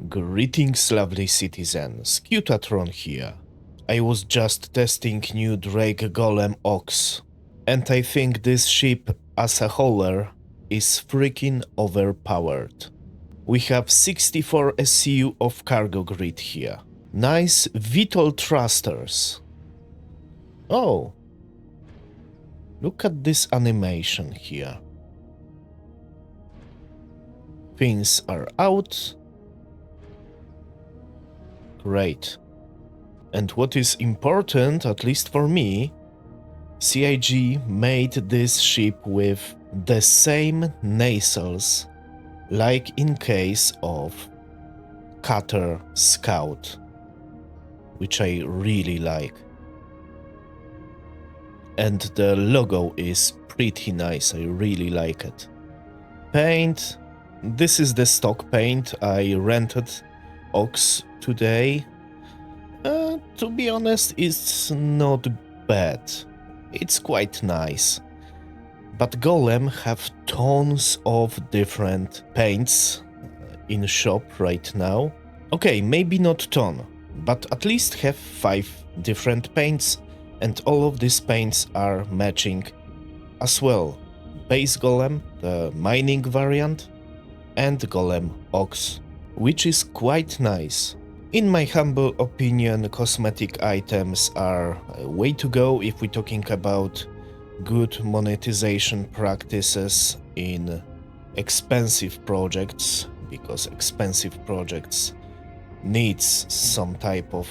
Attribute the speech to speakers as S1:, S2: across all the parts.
S1: Greetings, lovely citizens, Qutatron here. I was just testing new Drake Golem Ox, and I think this ship as a hauler is freaking overpowered. We have 64 SCU of cargo grid here. Nice vital thrusters. Oh, look at this animation here. Fins are out. Great. And what is important, at least for me, CIG made this ship with the same nacelles like in case of Cutter Scout, which I really like. And the logo is pretty nice, I really like it. Paint, this is the stock paint. I rented Ox today. To be honest, it's not bad. It's quite nice. But Golem have tons of different paints in shop right now. Okay, maybe not ton, but at least have 5 different paints, and all of these paints are matching as well. Base Golem, the mining variant, and Golem Ox, which is quite nice. In my humble opinion, cosmetic items are a way to go if we're talking about good monetization practices in expensive projects, because expensive projects needs some type of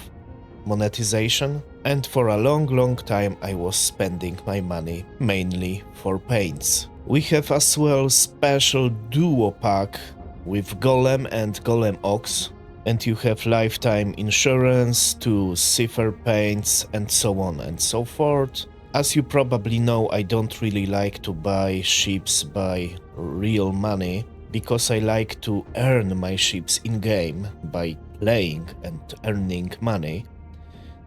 S1: monetization, and for a long time I was spending my money mainly for paints. We have as well special duo pack with Golem and Golem Ox, and you have lifetime insurance to cipher paints and so on and so forth. As you probably know, I don't really like to buy ships by real money, because I like to earn my ships in-game by playing and earning money.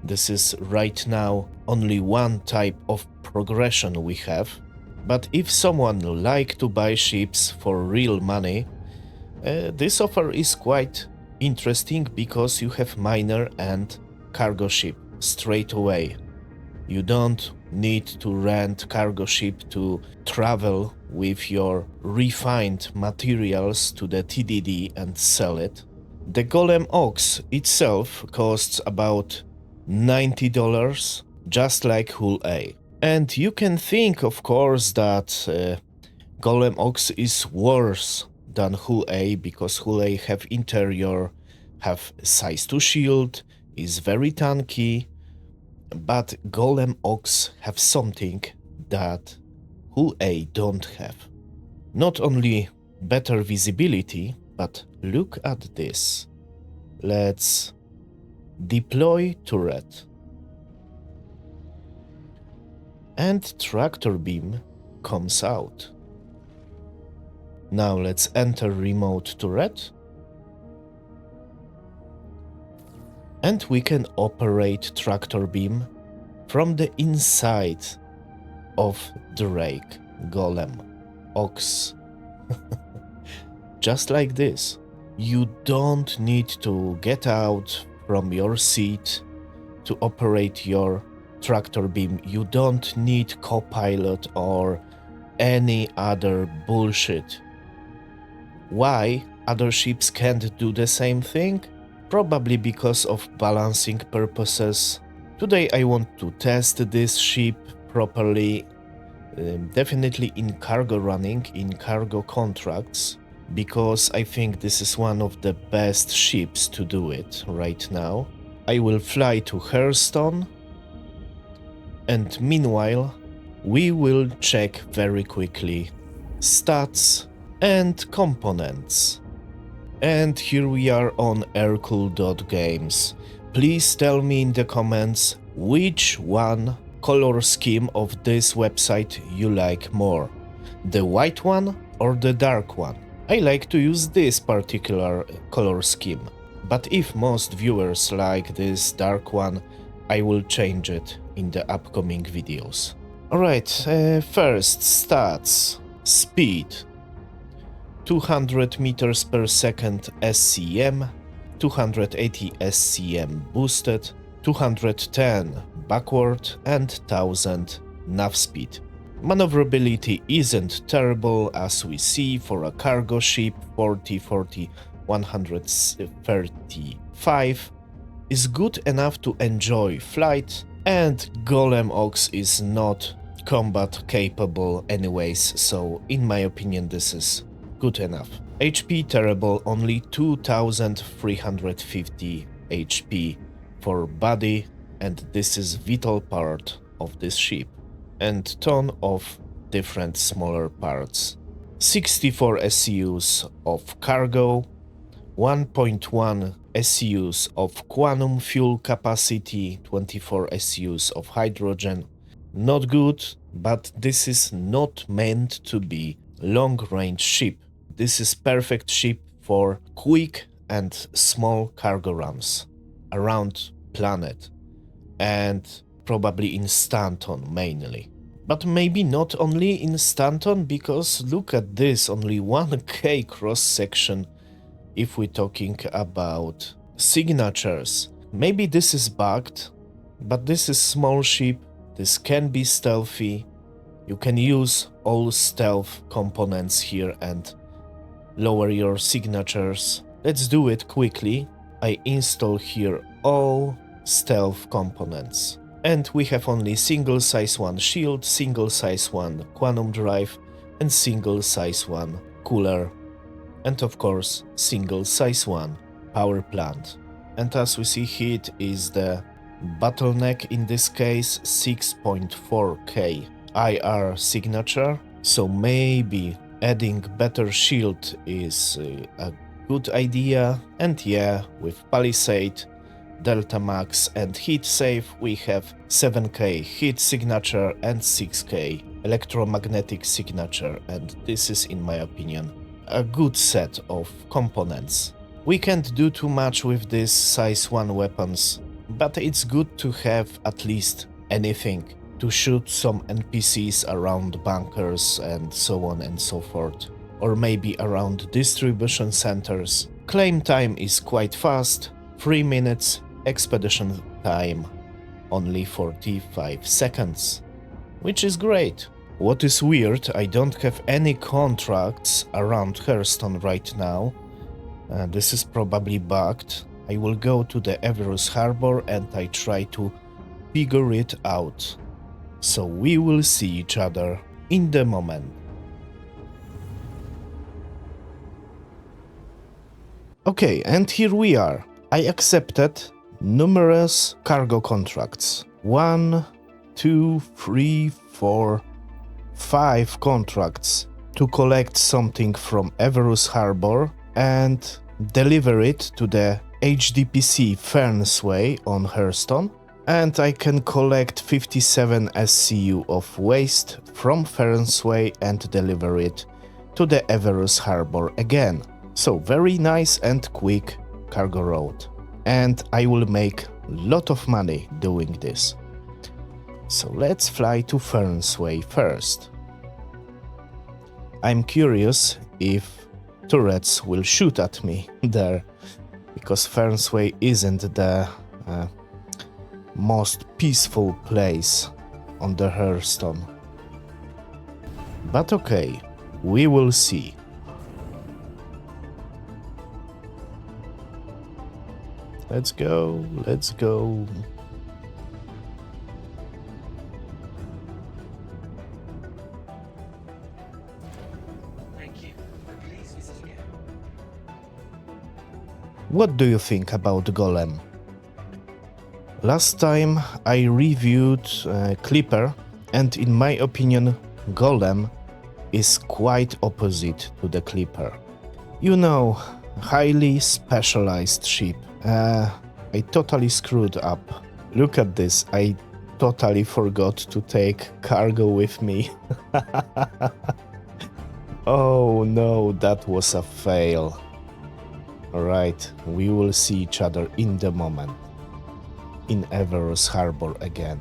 S1: This is right now only one type of progression we have, but if someone like to buy ships for real money, this offer is quite interesting, because you have miner and cargo ship straight away. You don't need to rent cargo ship to travel with your refined materials to the TDD and sell it. The Golem Ox itself costs about $90, just like Hull A. And you can think, of course, that Golem Ox is worse than Hull A, because Hull A have interior, have size 2 shield, is very tanky, but Golem Ox have something that Hull A don't have. Not only better visibility, but look at this. Let's deploy turret. And tractor beam comes out. Now let's enter remote turret. And we can operate tractor beam from the inside of Drake Golem Ox. Just like this. You don't need to get out from your seat to operate your tractor beam. You don't need copilot or any other bullshit. Why other ships can't do the same thing? Probably because of balancing purposes. Today I want to test this ship properly, definitely in cargo running, in cargo contracts, because I think this is one of the best ships to do it right now. I will fly to Hurston, and meanwhile we will check very quickly stats and components. And here we are on aircool.games. Please tell me in the comments which one color scheme of this website you like more. The white one or the dark one? I like to use this particular color scheme, but if most viewers like this dark one, I will change it in the upcoming videos. Alright, first stats. Speed. 200 meters per second SCM, 280 SCM boosted, 210 backward and 1000 nav speed. Maneuverability isn't terrible as we see for a cargo ship. 135 is good enough to enjoy flight, and Golem Ox is not combat capable anyways, so in my opinion this is good enough. HP terrible, only 2350 HP for body, and this is vital part of this ship, and ton of different smaller parts. 64 SCUs of cargo, 1.1 SCUs of quantum fuel capacity, 24 SCUs of hydrogen. Not good, but this is not meant to be long-range ship. This is perfect ship for quick and small cargo runs around planet, and probably in Stanton mainly. But maybe not only in Stanton, because look at this, only 1k cross-section if we're talking about signatures. Maybe this is bugged, but this is small ship, this can be stealthy, you can use all stealth components here and lower your signatures. Let's do it quickly. I install here all stealth components. And we have only single size 1 shield, single size 1 quantum drive, and single size 1 cooler. And of course, single size 1 power plant. And as we see, heat is the bottleneck in this case, 6.4k IR signature. So maybe adding better shield is a good idea. And yeah, with Palisade, Delta Max and Heat Save, we have 7k heat signature and 6k electromagnetic signature, and this is, in my opinion, a good set of components. We can't do too much with these size 1 weapons, but it's good to have at least anything to shoot some NPCs around bunkers and so on and so forth, or maybe around distribution centers. Claim time is quite fast, 3 minutes, expedition time only 45 seconds, which is great. What is weird, I don't have any contracts around Hearthstone right now. This is probably bugged. I will go to the Everus Harbor and I try to figure it out. So we will see each other in the moment. Okay, and here we are. I accepted numerous cargo contracts. 1, 2, 3, 4, 5 contracts to collect something from Everus Harbor and deliver it to the HDPC Fernsway on Hearthstone. And I can collect 57 SCU of waste from Fernsway and deliver it to the Everus Harbor again. So very nice and quick cargo road. And I will make a lot of money doing this. So let's fly to Fernsway first. I'm curious if turrets will shoot at me there, because Fernsway isn't the most peaceful place on the Hearthstone. But okay, we will see. Let's go, let's go.
S2: Thank you. Please visit again.
S1: What do you think about Golem? Last time I reviewed Clipper, and in my opinion Golem is quite opposite to the Clipper. You know, highly specialized ship. I totally screwed up. Look at this, I totally forgot to take cargo with me. Oh no, that was a fail. Alright, we will see each other in the moment. In Everus Harbor again.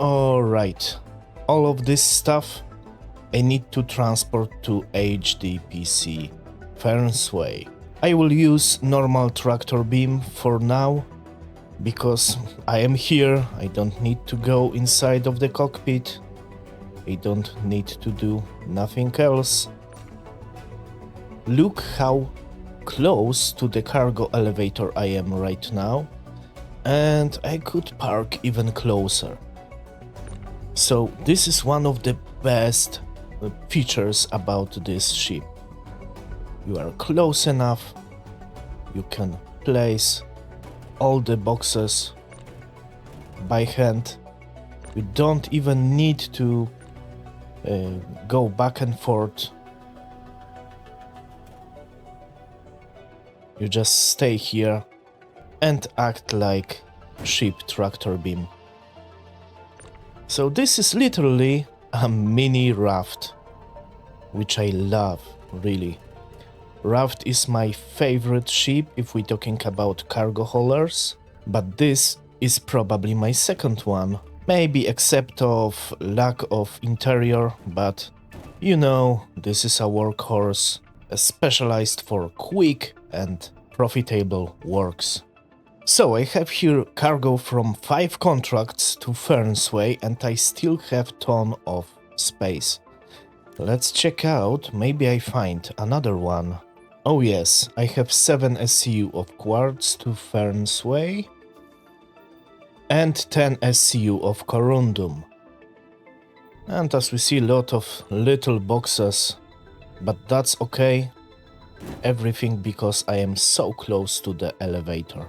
S1: Alright, all of this stuff I need to transport to HDPC Fernsway. I will use normal tractor beam for now, because I am here, I don't need to go inside of the cockpit, I don't need to do nothing else. Look how close to the cargo elevator I am right now, and I could park even closer. So this is one of the best features about this ship. You are close enough, you can place all the boxes by hand. You don't even need to go back and forth. You just stay here and act like ship tractor beam. So this is literally a mini raft, which I love, really. Raft is my favorite ship if we're talking about cargo haulers, but this is probably my second one. Maybe except of lack of interior, but you know, this is a workhorse, specialized for quick and profitable works. So I have here cargo from 5 contracts to Fernsway, and I still have ton of space. Let's check out, maybe I find another one. Oh yes, I have 7 SCU of quartz to Fernsway and 10 SCU of corundum. And as we see, a lot of little boxes, but that's okay. Everything because I am so close to the elevator.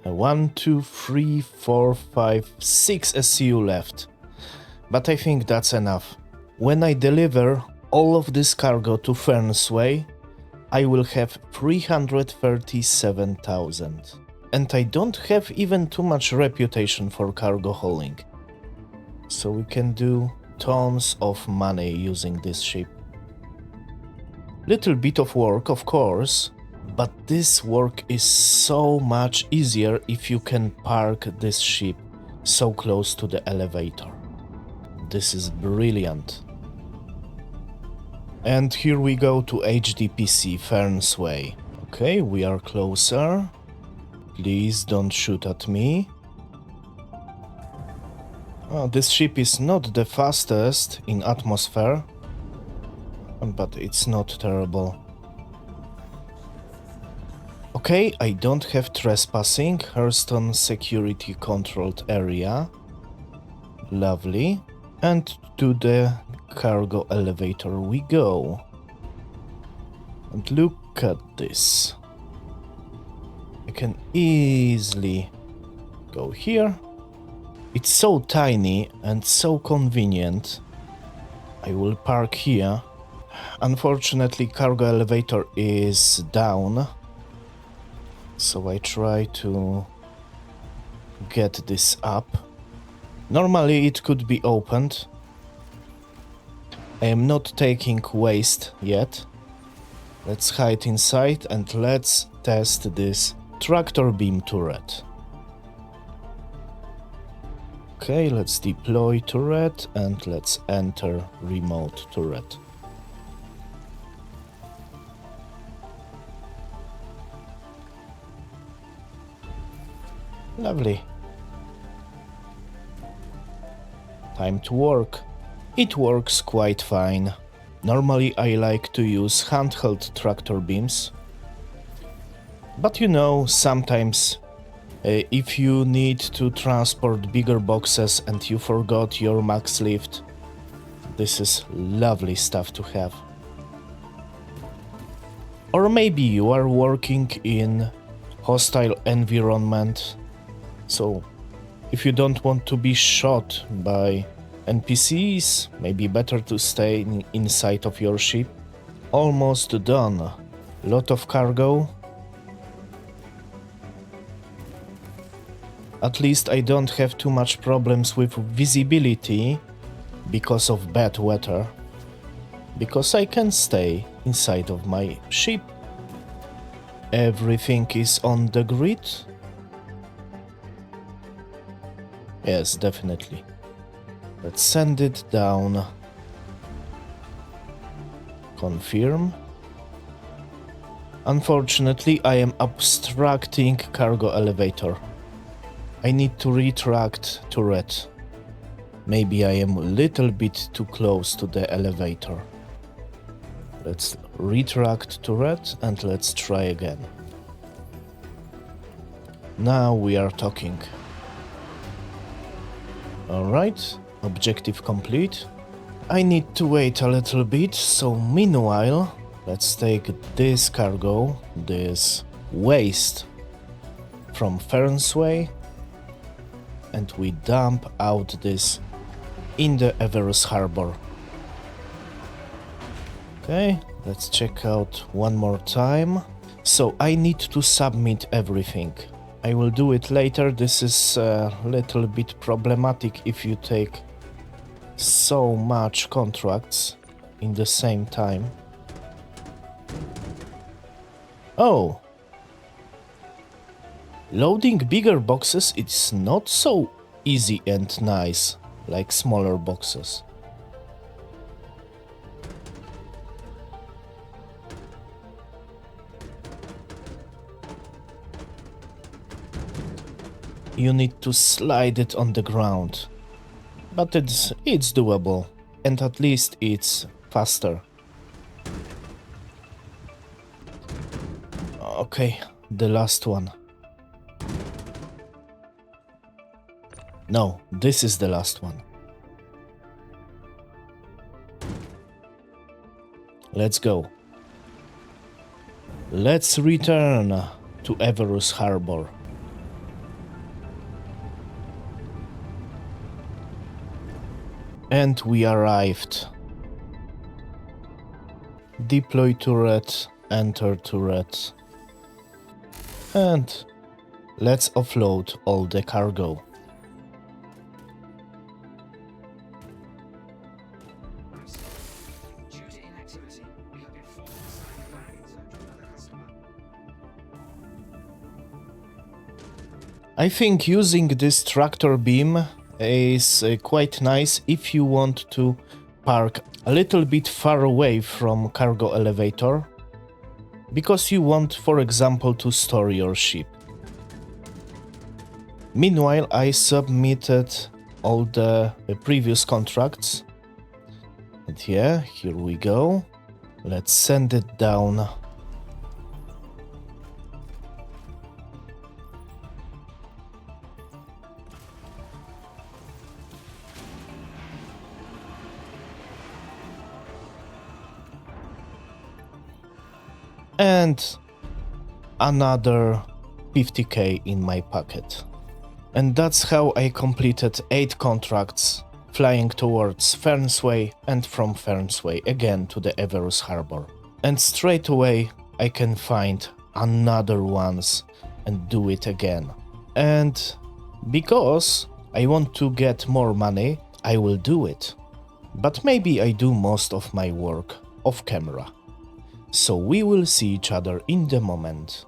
S1: One, two, three, four, 5, 6 SCU left. But I think that's enough. When I deliver all of this cargo to Fernsway, I will have 337,000. And I don't have even too much reputation for cargo hauling. So we can do tons of money using this ship. Little bit of work, of course, but this work is so much easier if you can park this ship so close to the elevator. This is brilliant. And here we go to HDPC Fernsway. Okay, we are closer. Please don't shoot at me. Oh, this ship is not the fastest in atmosphere, but it's not terrible. Okay, I don't have trespassing. Hurston security controlled area. Lovely. And to the cargo elevator we go. And look at this. I can easily go here. It's so tiny and so convenient. I will park here. Unfortunately, cargo elevator is down. So I try to get this up. Normally it could be opened. I am not taking waste yet. Let's hide inside and let's test this tractor beam turret. Okay, let's deploy turret and let's enter remote turret. Lovely. Time to work. It works quite fine. Normally I like to use handheld tractor beams. But you know, sometimes if you need to transport bigger boxes and you forgot your max lift, this is lovely stuff to have. Or maybe you are working in hostile environment, so if you don't want to be shot by NPCs, maybe better to stay inside of your ship. Almost done. Lot of cargo. At least I don't have too much problems with visibility because of bad weather. Because I can stay inside of my ship. Everything is on the grid. Yes, definitely. Let's send it down. Confirm. Unfortunately, I am obstructing cargo elevator. I need to retract turret. Maybe I am a little bit too close to the elevator. Let's retract turret and let's try again. Now we are talking. Alright, objective complete. I need to wait a little bit, so meanwhile, let's take this cargo, this waste from Fernsway, and we dump out this in the Everus harbor. Okay, let's check out one more time. So I need to submit everything. I will do it later. This is a little bit problematic if you take so much contracts in the same time. Oh! Loading bigger boxes, it's not so easy and nice like smaller boxes. You need to slide it on the ground. But it's doable, and at least it's faster. Okay, the last one. No, this is the last one. Let's go. Let's return to Everus Harbor. And we arrived. Deploy turret, enter turret. And let's offload all the cargo.
S2: Due to inactivity, we have been forced to assign the landing zone to another customer.
S1: I think using this tractor beam is quite nice if you want to park a little bit far away from cargo elevator, because you want, for example, to store your ship. Meanwhile, I submitted all the previous contracts. And yeah, here we go. Let's send it down. And another 50k in my pocket. And that's how I completed 8 contracts, flying towards Fernsway and from Fernsway again to the Everus Harbor. And straight away I can find another ones and do it again. And because I want to get more money, I will do it. But maybe I do most of my work off camera. So we will see each other in the moment.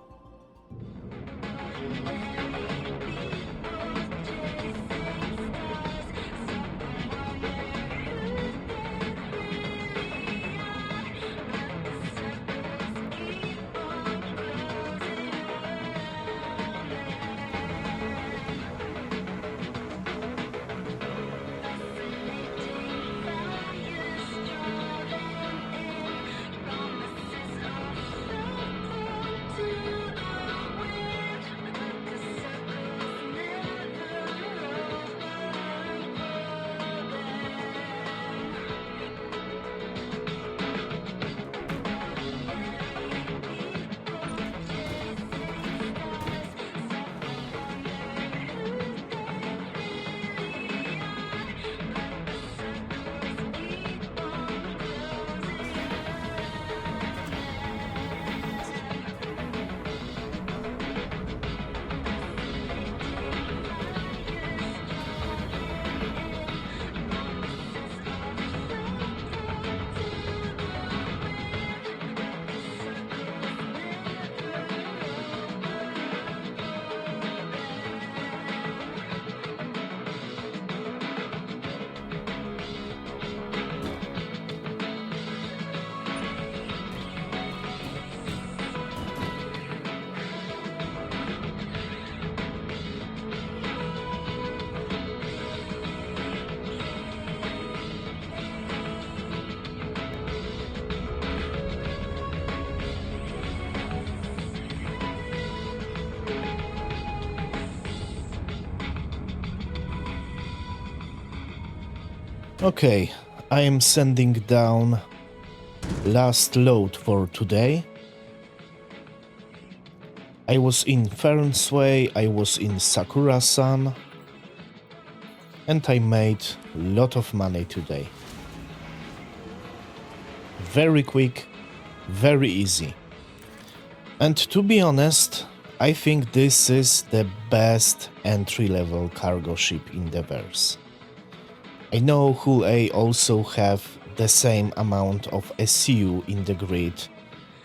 S1: Okay, I am sending down last load for today. I was in Fern's Way, I was in Sakura-san, and I made a lot of money today. Very quick, very easy. And to be honest, I think this is the best entry-level cargo ship in the verse. I know Hull A also have the same amount of SCU in the grid,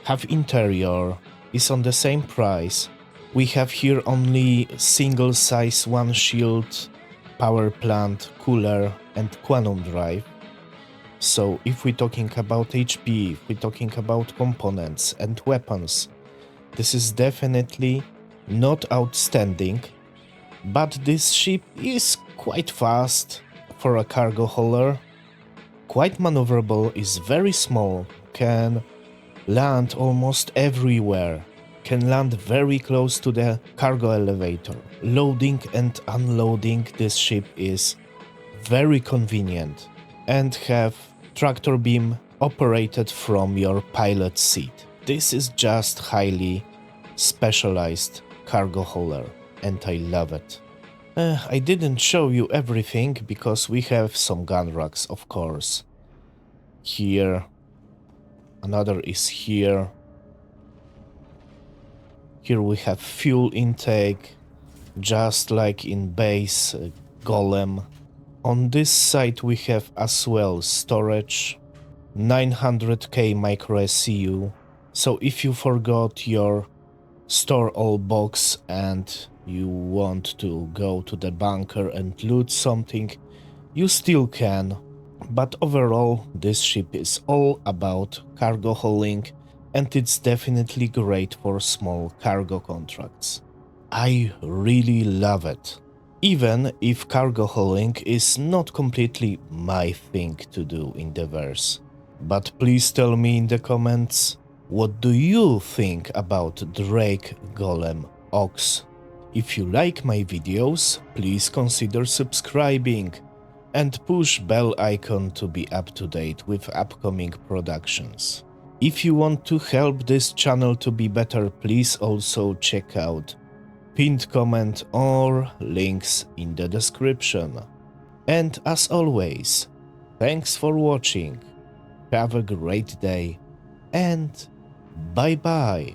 S1: have interior, is on the same price. We have here only single size one shield, power plant, cooler and quantum drive. So if we're talking about HP, if we're talking about components and weapons, this is definitely not outstanding, but this ship is quite fast for a cargo hauler, quite maneuverable, is very small, can land almost everywhere, can land very close to the cargo elevator. Loading and unloading this ship is very convenient, and have tractor beam operated from your pilot seat. This is just highly specialized cargo hauler, and I love it. I didn't show you everything because we have some gun racks, of course. Here, another is here. Here we have fuel intake, just like in base Golem. On this side we have as well storage, 900k micro SCU. So if you forgot your store all box and you want to go to the bunker and loot something, you still can. But overall, this ship is all about cargo hauling, and it's definitely great for small cargo contracts. I really love it. Even if cargo hauling is not completely my thing to do in the verse. But please tell me in the comments, what do you think about Drake, Golem, Ox? If you like my videos, please consider subscribing and push bell icon to be up to date with upcoming productions. If you want to help this channel to be better, please also check out pinned comment or links in the description. And as always, thanks for watching, have a great day, and bye bye.